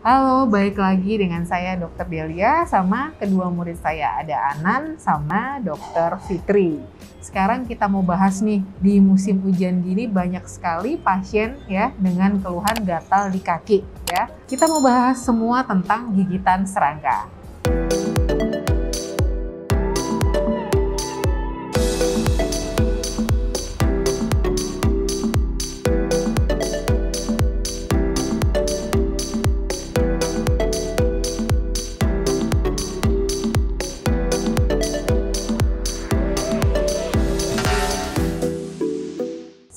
Halo, balik lagi dengan saya Dr. Delia sama kedua murid saya, ada Anan sama Dr. Fikri. Sekarang kita mau bahas nih, di musim hujan gini banyak sekali pasien ya dengan keluhan gatal di kaki ya. Kita mau bahas semua tentang gigitan serangga.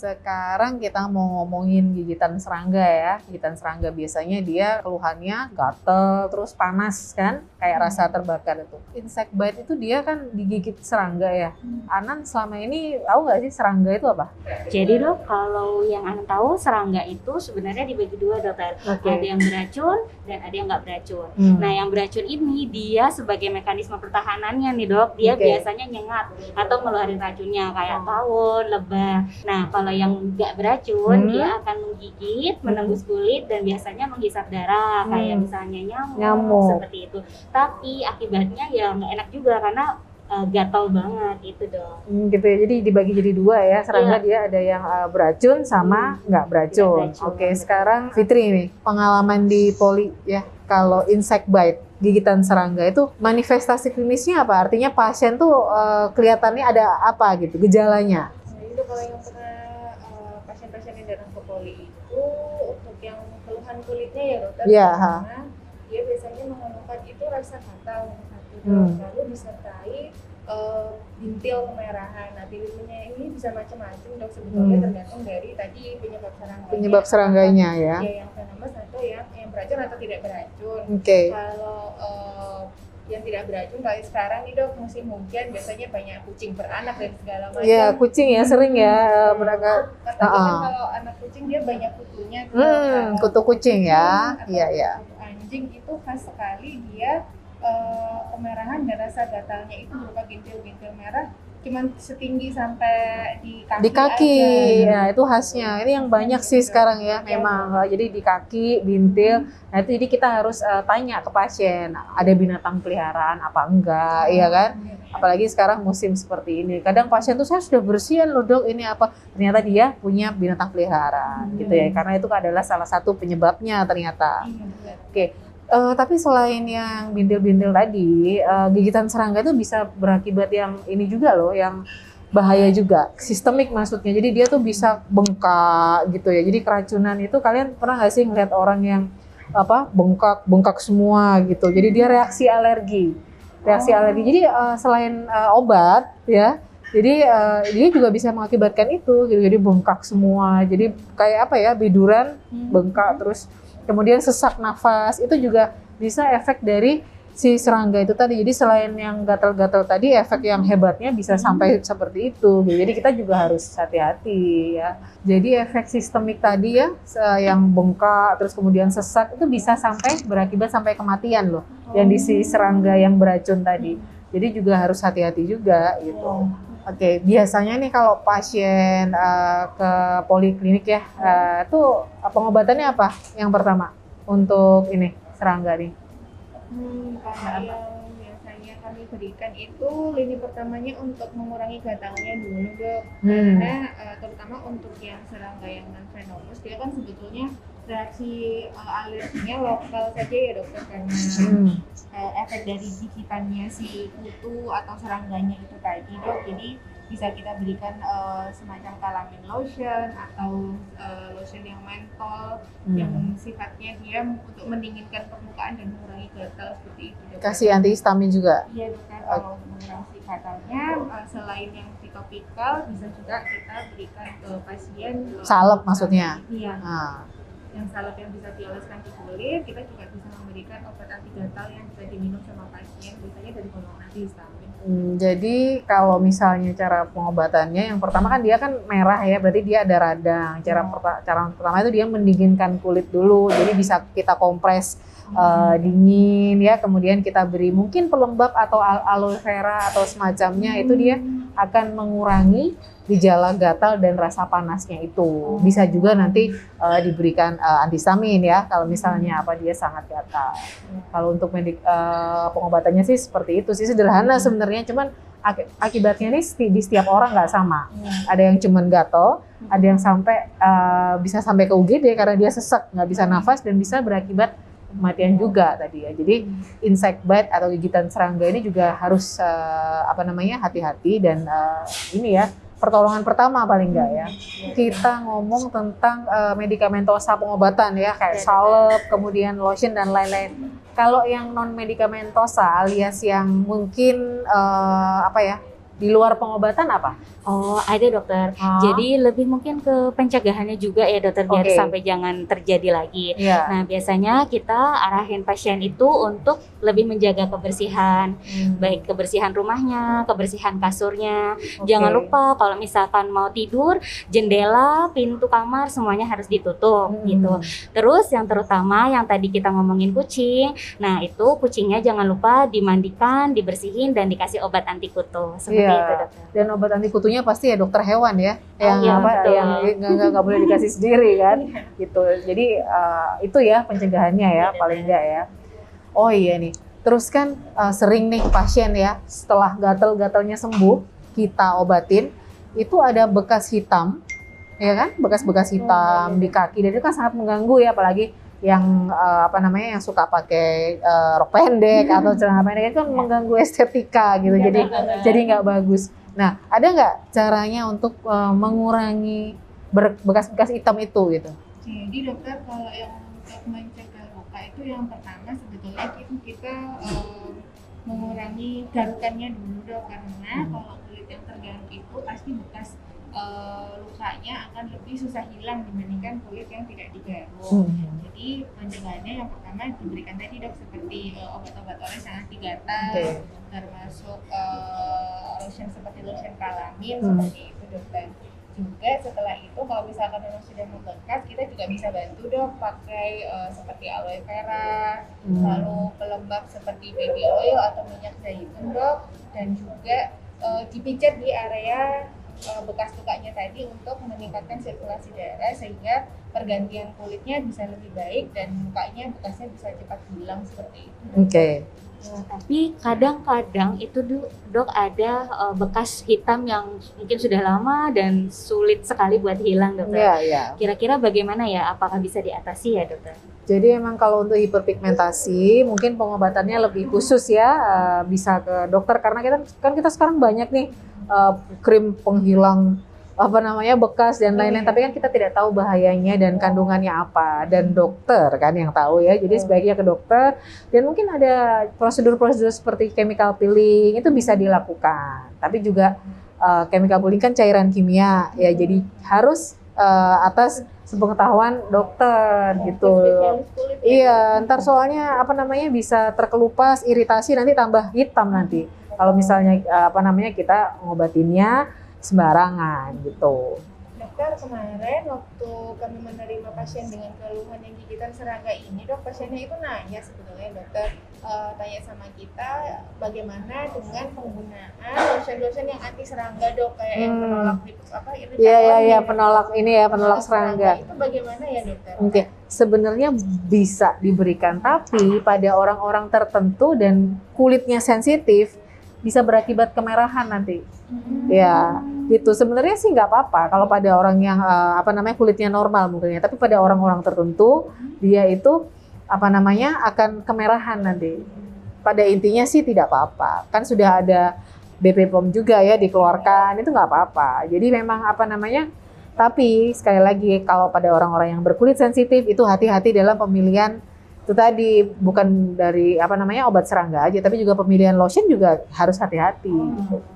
Sekarang kita mau ngomongin gigitan serangga ya. Gigitan serangga biasanya dia keluhannya gatel, terus panas kan, kayak rasa terbakar itu. Insect bite itu dia kan digigit serangga ya. Anan selama ini tahu nggak sih serangga itu apa? Jadi dok, kalau yang Anda tahu serangga itu sebenarnya dibagi dua dokter. Ada yang beracun dan ada yang nggak beracun. Nah yang beracun ini dia sebagai mekanisme pertahanannya nih dok, dia biasanya nyengat atau ngeluarin racunnya kayak tawon, lebah. Nah kalau yang nggak beracun dia akan menggigit, menembus kulit dan biasanya menghisap darah kayak misalnya nyamuk seperti itu. Tapi akibatnya ya nggak enak juga karena gatal banget itu dong. Gitu ya, jadi dibagi jadi dua ya, serangga dia ada yang beracun sama nggak beracun. Oke, sekarang Fitri nih, pengalaman di poli ya, kalau insect bite, gigitan serangga itu manifestasi klinisnya apa? Artinya pasien tuh kelihatannya ada apa gitu, gejalanya? Nah, itu kalau yang pernah pasien-pasien yang datang ke poli itu untuk yang keluhan kulitnya ya dokter, karena dia biasanya mengeluhkan itu rasa gatal lalu disertai bintil kemerahan. Nah, bintilnya ini bisa macam-macam dok, sebetulnya tergantung dari tadi penyebab serangganya ya, yang venomous atau yang beracun atau tidak beracun. Kalau yang tidak beracun kayak sekarang nih dok, musim hujan biasanya banyak kucing beranak dan segala macam. Iya, kucing ya sering ya mereka. Katanya kalau anak kucing dia banyak kutunya. Kutu kucing ya. Iya. Anjing itu khas sekali dia kemerahan dan rasa gatalnya itu berupa bintil-bintil merah, cuman setinggi sampai di kaki aja. Ya itu khasnya. Ini yang banyak sih sekarang ya memang. Jadi di kaki, bintil. Nah itu jadi kita harus tanya ke pasien, ada binatang peliharaan apa enggak, iya kan? Apalagi sekarang musim seperti ini. Kadang pasien tuh saya sudah bersihin loh dok, ini apa? Ternyata dia punya binatang peliharaan gitu ya. Karena itu adalah salah satu penyebabnya ternyata. Tapi selain yang bintil-bintil tadi, gigitan serangga itu bisa berakibat yang ini juga loh, yang bahaya juga, sistemik maksudnya. Jadi dia tuh bisa bengkak gitu ya. Jadi keracunan itu kalian pernah nggak sih ngeliat orang yang bengkak semua gitu. Jadi dia reaksi alergi. Jadi selain obat ya, jadi dia juga bisa mengakibatkan itu gitu. Jadi bengkak semua. Jadi kayak biduran, bengkak terus. Kemudian sesak nafas, itu juga bisa efek dari si serangga itu tadi. Jadi selain yang gatal-gatal tadi, efek yang hebatnya bisa sampai seperti itu. Jadi kita juga harus hati-hati ya. Jadi efek sistemik tadi ya, yang bengkak, terus kemudian sesak, itu bisa berakibat sampai kematian loh. Yang di si serangga yang beracun tadi. Jadi juga harus hati-hati juga gitu. Biasanya nih kalau pasien ke poliklinik ya, itu pengobatannya apa yang pertama untuk ini serangga nih? Yang biasanya kami berikan itu lini pertamanya untuk mengurangi gatalnya dulu dok, karena terutama untuk yang serangga yang non venomous dia kan sebetulnya reaksi alerginya lokal saja ya dokter, karena efek dari gigitannya si kutu atau serangganya itu tadi dok. Jadi bisa kita berikan semacam calamine lotion atau lotion yang mentol yang sifatnya dia untuk mendinginkan permukaan dan mengurangi gatal seperti itu dok. Kasih antihistamin juga? Iya dokter, kalau mengurangi gatalnya selain yang topikal bisa juga kita berikan ke pasien salep maksudnya? Iya. Yang salep yang bisa dioleskan di kulit, kita juga bisa memberikan obat anti gatal yang bisa diminum sama pasien, biasanya dari golongan antihistamin. Jadi kalau misalnya cara pengobatannya, yang pertama kan dia kan merah ya, berarti dia ada radang. Cara pertama itu dia mendinginkan kulit dulu, jadi bisa kita kompres dingin ya, kemudian kita beri mungkin pelembab atau aloe vera atau semacamnya, itu dia akan mengurangi gejala gatal dan rasa panasnya itu. Bisa juga nanti diberikan antihistamin ya kalau misalnya dia sangat gatal. Kalau untuk pengobatannya sih seperti itu sih, sederhana sebenarnya, cuman akibatnya ini di setiap orang nggak sama. Ada yang cuman gatal, ada yang sampai bisa sampai ke UGD karena dia sesek, nggak bisa nafas, dan bisa berakibat kematian juga tadi ya. Jadi insect bite atau gigitan serangga ini juga harus hati-hati, dan ini ya pertolongan pertama paling enggak ya. Kita ngomong tentang medikamentosa pengobatan ya, kayak salep, kemudian lotion dan lain-lain. Kalau yang non medikamentosa alias yang mungkin di luar pengobatan apa? Oh, ada dokter. Jadi lebih mungkin ke pencegahannya juga ya dokter, biar sampai jangan terjadi lagi. Nah, biasanya kita arahin pasien itu untuk lebih menjaga kebersihan, baik kebersihan rumahnya, kebersihan kasurnya. Jangan lupa kalau misalkan mau tidur, jendela, pintu kamar semuanya harus ditutup gitu. Terus yang terutama yang tadi kita ngomongin kucing, nah itu kucingnya jangan lupa dimandikan, dibersihin, dan dikasih obat anti kutu. Seperti itu dokter. Dan obat anti kutunya pasti ya dokter hewan ya, yang nggak boleh dikasih sendiri kan, gitu. Jadi itu ya pencegahannya ya, paling enggak ya. Oh iya nih, terus kan sering nih pasien ya setelah gatal-gatalnya sembuh kita obatin, itu ada bekas hitam, ya kan, bekas-bekas hitam di kaki, dan itu kan sangat mengganggu ya, apalagi yang yang suka pakai rok pendek atau celana pendek, itu kan mengganggu estetika gitu, jadi nggak bagus. Nah, ada nggak caranya untuk mengurangi bekas-bekas hitam itu gitu? Jadi dokter, kalau yang untuk mencegah luka itu yang pertama sebetulnya kita mengurangi garukannya dulu dok, karena kalau kulit yang tergaruk itu pasti bekas lukanya akan lebih susah hilang dibandingkan kulit yang tidak digaruk. Jadi pencegahannya yang pertama diberikan tadi dok, seperti obat-obat oles yang anti gatal, termasuk lotion seperti lotion kalamin, seperti itu dokter. Juga setelah itu kalau misalkan memang sudah membekas, kita juga bisa bantu dok pakai seperti aloe vera, lalu pelembab seperti baby oil atau minyak zaitun dok, dan juga dipijat di area bekas lukanya tadi untuk meningkatkan sirkulasi darah sehingga pergantian kulitnya bisa lebih baik dan mukanya bekasnya bisa cepat hilang seperti itu. Tapi kadang-kadang itu dok ada bekas hitam yang mungkin sudah lama dan sulit sekali buat hilang dokter. Kira-kira bagaimana ya? Apakah bisa diatasi ya dokter? Jadi emang kalau untuk hiperpigmentasi mungkin pengobatannya lebih khusus ya, bisa ke dokter, karena kita sekarang banyak nih krim penghilang bekas dan lain-lain, tapi kan kita tidak tahu bahayanya dan kandungannya apa, dan dokter kan yang tahu ya. Jadi sebaiknya ke dokter, dan mungkin ada prosedur-prosedur seperti chemical peeling itu bisa dilakukan. Tapi juga chemical peeling kan cairan kimia ya, jadi harus atas sepengetahuan dokter gitu. Iya, ntar soalnya bisa terkelupas, iritasi, nanti tambah hitam nanti. Kalau misalnya kita ngobatinnya sembarangan gitu. Dokter, kemarin waktu kami menerima pasien dengan keluhan yang gigitan serangga ini, dok, pasiennya itu nanya sebetulnya dokter, tanya sama kita bagaimana dengan penggunaan lotion-lotion yang anti serangga dok, kayak yang penolak penolak serangga. Itu bagaimana ya dokter? Sebenarnya bisa diberikan, tapi pada orang-orang tertentu dan kulitnya sensitif bisa berakibat kemerahan nanti. Ya, gitu. Sebenarnya sih nggak apa-apa kalau pada orang yang kulitnya normal mungkin ya, tapi pada orang-orang tertentu dia itu akan kemerahan nanti. Pada intinya sih tidak apa-apa. Kan sudah ada BP POM juga ya dikeluarkan, itu nggak apa-apa. Jadi memang tapi sekali lagi kalau pada orang-orang yang berkulit sensitif itu hati-hati dalam pemilihan. Itu tadi bukan dari obat serangga aja, tapi juga pemilihan lotion juga harus hati-hati.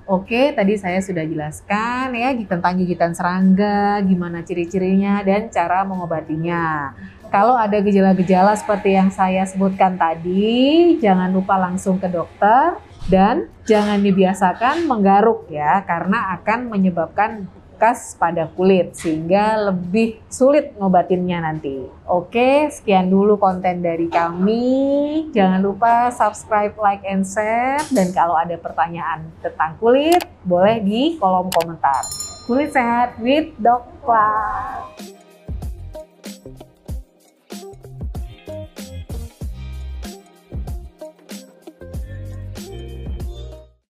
Oke, tadi saya sudah jelaskan ya tentang gigitan serangga, gimana ciri-cirinya dan cara mengobatinya. Kalau ada gejala-gejala seperti yang saya sebutkan tadi, jangan lupa langsung ke dokter dan jangan dibiasakan menggaruk ya, karena akan menyebabkan bekas pada kulit sehingga lebih sulit ngobatinnya nanti. Oke, sekian dulu konten dari kami. Jangan lupa subscribe, like, and share. Dan kalau ada pertanyaan tentang kulit, boleh di kolom komentar. Kulit Sehat with Dok Club.